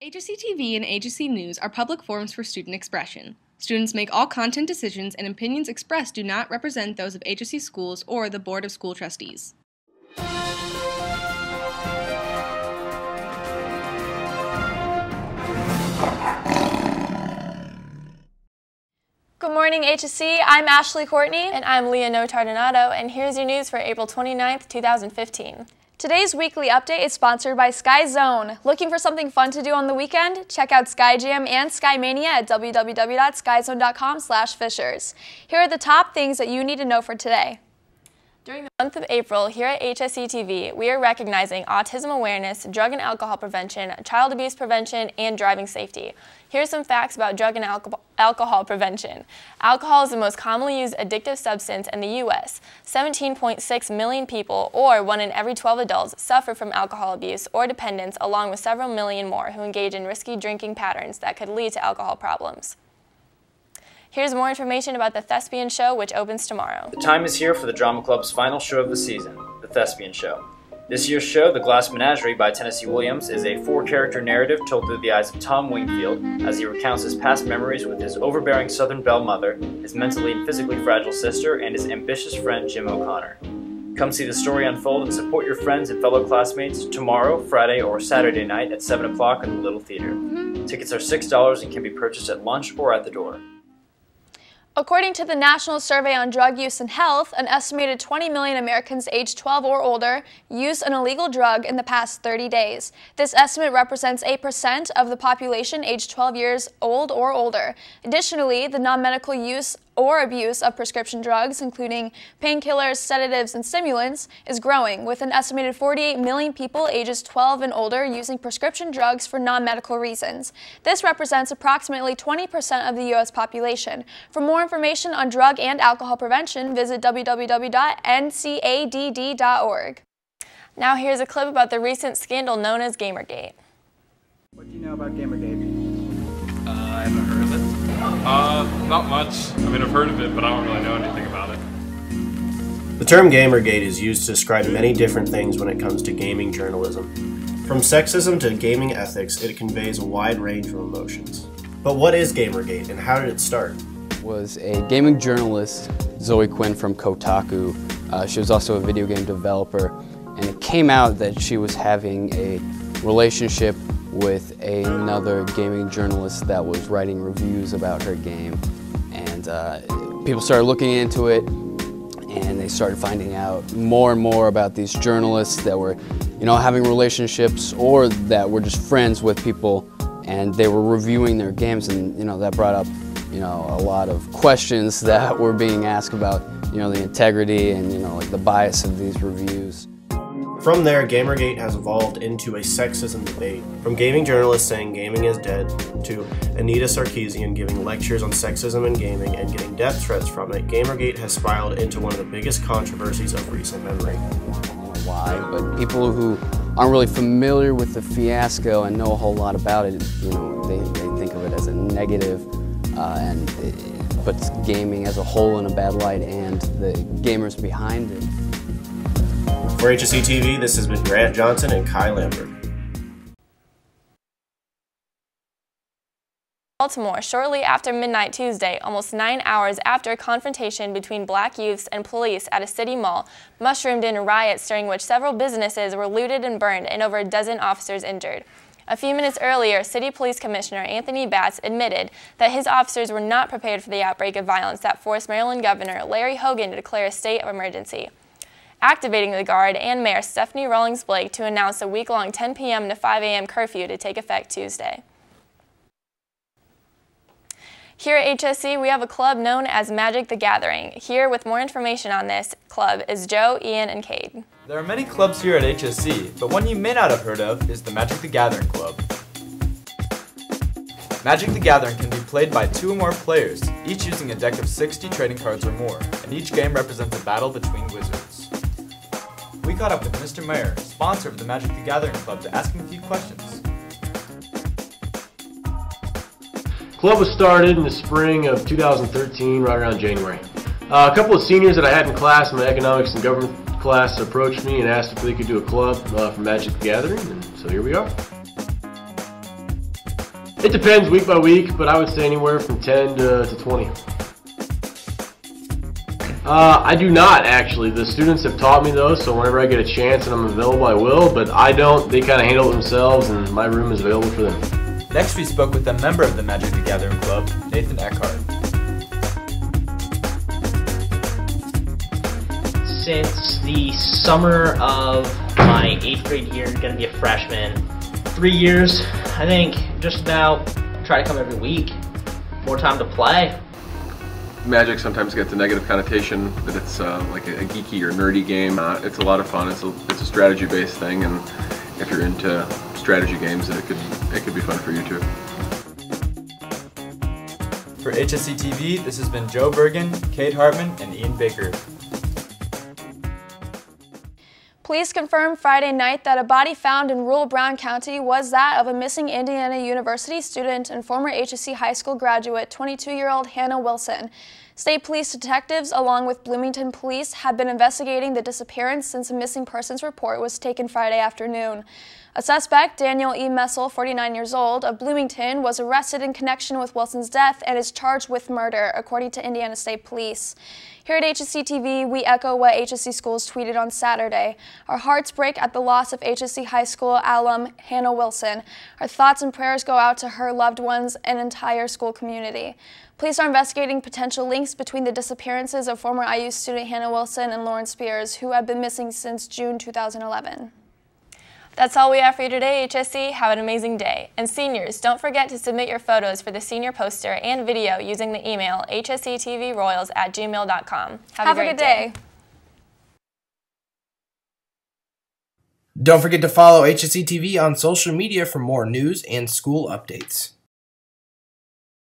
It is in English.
HSC TV and HSC News are public forums for student expression. Students make all content decisions, and opinions expressed do not represent those of HSC schools or the Board of School Trustees. Good morning, HSC. I'm Ashley Courtney. And I'm Leah Notardonato, and here's your news for April 29th, 2015. Today's weekly update is sponsored by Sky Zone. Looking for something fun to do on the weekend? Check out Sky Jam and Sky Mania at www.skyzone.com/fishers. Here are the top things that you need to know for today. During the month of April, here at HSC TV, we are recognizing autism awareness, drug and alcohol prevention, child abuse prevention, and driving safety. Here's some facts about drug and alcohol prevention. Alcohol is the most commonly used addictive substance in the U.S. 17.6 million people, or 1 in every 12 adults, suffer from alcohol abuse or dependence, along with several million more who engage in risky drinking patterns that could lead to alcohol problems. Here's more information about The Thespian Show, which opens tomorrow. The time is here for the Drama Club's final show of the season, The Thespian Show. This year's show, The Glass Menagerie by Tennessee Williams, is a 4-character narrative told through the eyes of Tom Wingfield as he recounts his past memories with his overbearing Southern belle mother, his mentally and physically fragile sister, and his ambitious friend Jim O'Connor. Come see the story unfold and support your friends and fellow classmates tomorrow, Friday, or Saturday night at 7 o'clock in the Little Theater. Tickets are $6 and can be purchased at lunch or at the door. According to the National Survey on Drug Use and Health, an estimated 20 million Americans aged 12 or older used an illegal drug in the past 30 days. This estimate represents 8% of the population aged 12 years old or older. Additionally, the non-medical use or abuse of prescription drugs, including painkillers, sedatives, and stimulants, is growing, with an estimated 48 million people ages 12 and older using prescription drugs for non-medical reasons. This represents approximately 20% of the U.S. population. For more information on drug and alcohol prevention, visit www.ncadd.org. Now here's a clip about the recent scandal known as Gamergate. What do you know about Gamergate? I haven't heard of it. Not much. I mean, I've heard of it, but I don't really know anything about it. The term Gamergate is used to describe many different things when it comes to gaming journalism. From sexism to gaming ethics, it conveys a wide range of emotions. But what is Gamergate, and how did it start? Was a gaming journalist, Zoe Quinn from Kotaku. She was also a video game developer, and it came out that she was having a relationship with another gaming journalist that was writing reviews about her game, and people started looking into it, and they started finding out more and more about these journalists that were, having relationships or that were just friends with people, and they were reviewing their games, and that brought up a lot of questions that were being asked about the integrity and like the bias of these reviews. From there, Gamergate has evolved into a sexism debate, from gaming journalists saying gaming is dead, to Anita Sarkeesian giving lectures on sexism in gaming and getting death threats from it. Gamergate has spiraled into one of the biggest controversies of recent memory. I don't know why, but people who aren't really familiar with the fiasco and know a whole lot about it, they think of it as a negative, and it puts gaming as a whole in a bad light and the gamers behind it. For HSC TV, this has been Grant Johnson and Kai Lambert. Baltimore, shortly after midnight Tuesday, almost 9 hours after a confrontation between black youths and police at a city mall, mushroomed into riots during which several businesses were looted and burned and over a dozen officers injured. A few minutes earlier, City Police Commissioner Anthony Batts admitted that his officers were not prepared for the outbreak of violence that forced Maryland Governor Larry Hogan to declare a state of emergency, activating the Guard and Mayor Stephanie Rawlings Blake to announce a week-long 10 p.m. to 5 a.m. curfew to take effect Tuesday. Here at HSC, we have a club known as Magic the Gathering. Here with more information on this club is Joe, Ian, and Cade. There are many clubs here at HSC, but one you may not have heard of is the Magic the Gathering Club. Magic the Gathering can be played by 2 or more players, each using a deck of 60 trading cards or more, and each game represents a battle between wizards. We caught up with Mr. Mayer, sponsor of the Magic the Gathering Club, to ask him a few questions. The club was started in the spring of 2013, right around January. A couple of seniors that I had in class, in my economics and government class, approached me and asked if they could do a club for Magic the Gathering, and so here we are. It depends week by week, but I would say anywhere from 10 to 20. I do not, actually. The students have taught me though, so whenever I get a chance and I'm available, I will, but I don't. They kind of handle it themselves, and my room is available for them. Next, we spoke with a member of the Magic the Gathering Club, Nathan Eckhart. Since the summer of my 8th grade year, going to be a freshman, 3 years, I think just about try to come every week, more time to play. Magic sometimes gets a negative connotation that it's like a geeky or nerdy game. It's a lot of fun. It's a strategy-based thing, and if you're into strategy games, then it could be fun for you too. For HSC TV, this has been Joe Bergen, Kate Hartman, and Ian Baker. Police confirmed Friday night that a body found in rural Brown County was that of a missing Indiana University student and former HSC high school graduate, 22-year-old Hannah Wilson. State police detectives, along with Bloomington police, have been investigating the disappearance since a missing persons report was taken Friday afternoon. A suspect, Daniel E. Messel, 49 years old, of Bloomington, was arrested in connection with Wilson's death and is charged with murder, according to Indiana State Police. Here at HSC TV, we echo what HSC Schools tweeted on Saturday. Our hearts break at the loss of HSC High School alum Hannah Wilson. Our thoughts and prayers go out to her loved ones and entire school community. Police are investigating potential links between the disappearances of former IU student Hannah Wilson and Lauren Spears, who have been missing since June 2011. That's all we have for you today, HSC. Have an amazing day. And seniors, don't forget to submit your photos for the senior poster and video using the email hsctvroyals@gmail.com. Have a great day. Don't forget to follow HSC TV on social media for more news and school updates.